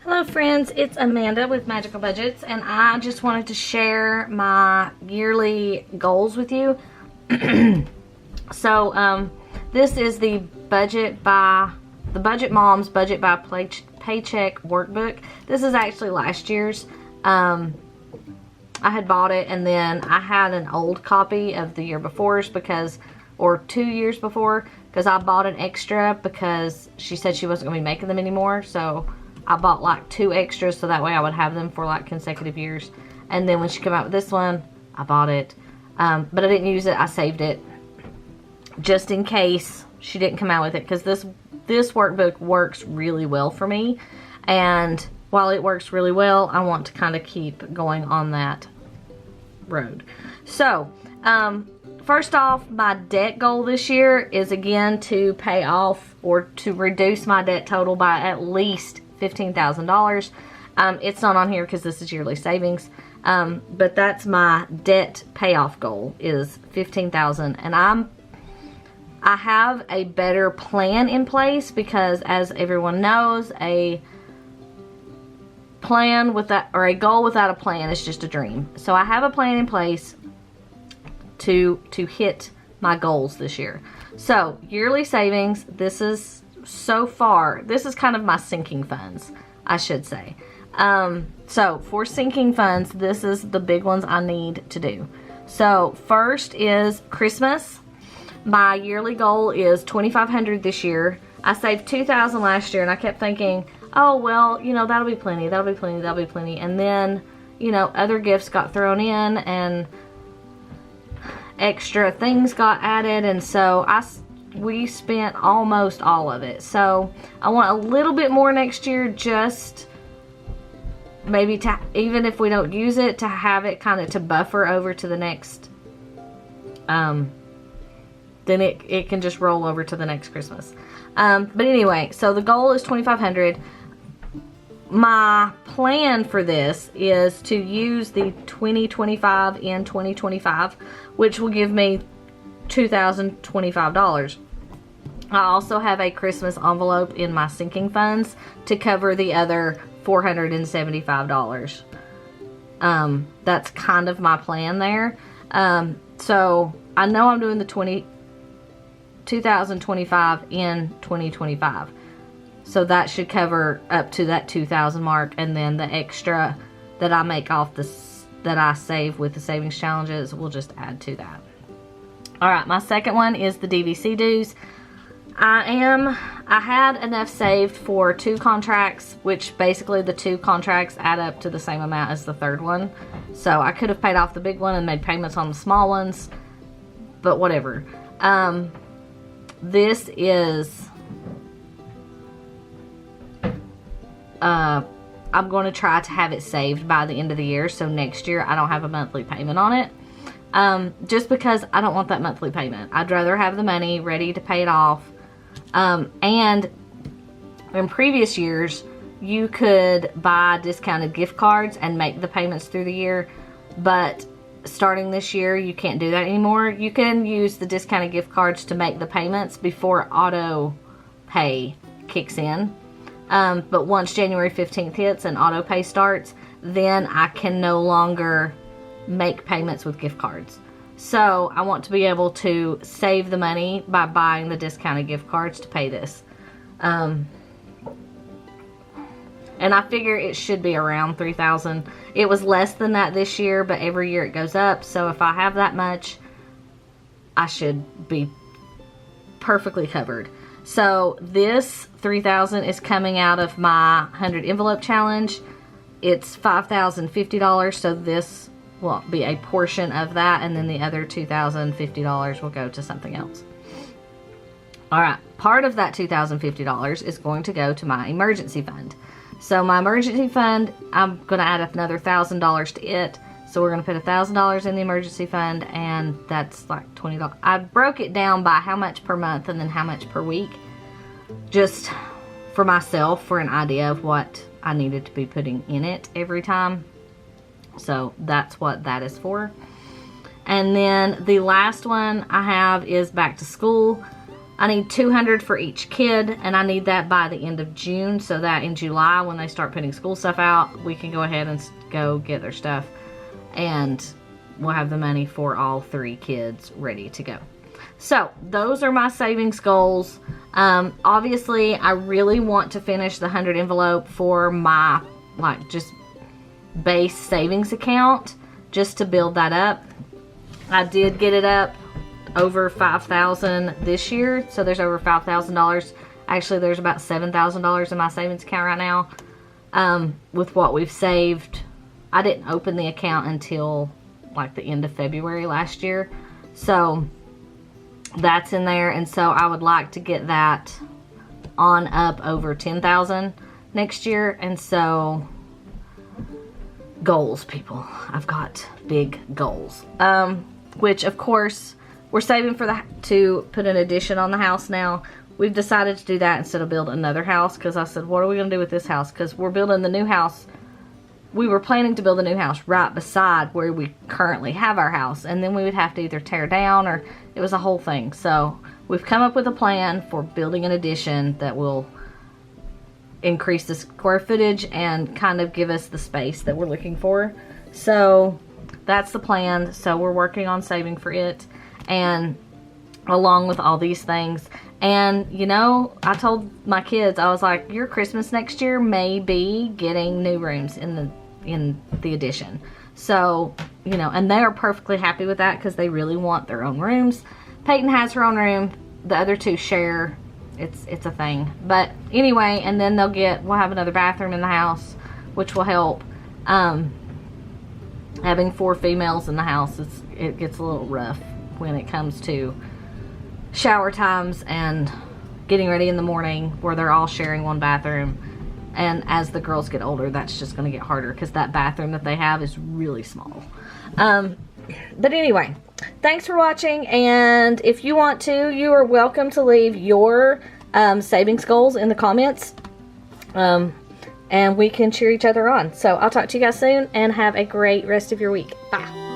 Hello friends, it's Amanda with Magical Budgets, and I just wanted to share my yearly goals with you. This is the Budget Moms Budget by Paycheck workbook. This is actually last year's. I had bought it, and then I had an old copy of the year before's or 2 years before, because I bought an extra because she said she wasn't going to be making them anymore. So I bought like 2 extras so that way I would have them for like consecutive years. And then when she came out with this one, I bought it. But I didn't use it. I saved it just in case she didn't come out with it, because this workbook works really well for me. And while it works really well, I want to kind of keep going on that road. So, first off, my debt goal this year is again to pay off or to reduce my debt total by at least $15,000. It's not on here because this is yearly savings, but that's my debt payoff goal, is $15,000. And I have a better plan in place because, as everyone knows, a plan without, or a goal without a plan is just a dream. So I have a plan in place to hit my goals this year. So yearly savings, this is kind of my sinking funds, I should say. So for sinking funds, this is the big ones I need to do. So first is Christmas. My yearly goal is $2,500 this year. I saved $2,000 last year, and I kept thinking, oh well, that'll be plenty, and then other gifts got thrown in and extra things got added, and so we spent almost all of it. So I want a little bit more next year, just maybe to, even if we don't use it, to have it kind of to buffer over to the next, then it can just roll over to the next Christmas. But anyway, so the goal is $2,500. My plan for this is to use the 2025 in 2025, which will give me $2,025. I also have a Christmas envelope in my sinking funds to cover the other $475. That's kind of my plan there. So I know I'm doing the 2025 in 2025. So that should cover up to that 2,000 mark, and then the extra that I make off that I save with the savings challenges will just add to that. Alright, my second one is the DVC dues. I had enough saved for 2 contracts, which basically the 2 contracts add up to the same amount as the third one. So I could have paid off the big one and made payments on the small ones, but whatever. This is, I'm going to try to have it saved by the end of the year, so next year I don't have a monthly payment on it. Just because I don't want that monthly payment. I'd rather have the money ready to pay it off. And in previous years, you could buy discounted gift cards and make the payments through the year, but starting this year, you can't do that anymore. You can use the discounted gift cards to make the payments before auto pay kicks in. But once January 15th hits and auto pay starts, then I can no longer make payments with gift cards. So I want to be able to save the money by buying the discounted gift cards to pay this. And I figure it should be around $3,000. It was less than that this year, but every year it goes up. So if I have that much, I should be perfectly covered. So this $3,000 is coming out of my 100 envelope challenge. It's $5,050, so this will be a portion of that, and then the other $2,050 will go to something else. Alright, part of that $2,050 is going to go to my emergency fund. So my emergency fund, I'm going to add another $1,000 to it. So we're going to put $1,000 in the emergency fund, and that's like $20. I broke it down by how much per month and then how much per week, just for myself, for an idea of what I needed to be putting in it every time. So that's what that is for. And then the last one I have is back to school. I need $200 for each kid, and I need that by the end of June, so that in July, when they start putting school stuff out, we can go ahead and go get their stuff, and we'll have the money for all 3 kids ready to go. So those are my savings goals. Obviously, I really want to finish the 100 envelope for my just base savings account, just to build that up. I did get it up over $5,000 this year, so there's over $5,000. Actually, there's about $7,000 in my savings account right now, with what we've saved. I didn't open the account until like the end of February last year, so that's in there. And so I would like to get that on up over $10,000 next year. And so goals, people, I've got big goals, which of course we're saving for to put an addition on the house now. We've decided to do that instead of build another house, because I said, what are we going to do with this house? Because we're building the new house. We were planning to build a new house right beside where we currently have our house, and then we would have to either tear down, or it was a whole thing. So we've come up with a plan for building an addition that will increase the square footage and kind of give us the space that we're looking for. So that's the plan. So we're working on saving for it, and along with all these things. And you know, I told my kids, I was like, your Christmas next year may be getting new rooms in the addition. So, you know, and they are perfectly happy with that, because they really want their own rooms. Peyton has her own room. The other 2 share. It's a thing. But anyway, and then we'll have another bathroom in the house, which will help. Having 4 females in the house, it gets a little rough when it comes to shower times and getting ready in the morning, where they're all sharing one bathroom. And as the girls get older, that's just going to get harder, because that bathroom that they have is really small. But anyway, thanks for watching, and if you want to, you are welcome to leave your savings goals in the comments, and we can cheer each other on. So I'll talk to you guys soon, and have a great rest of your week. Bye.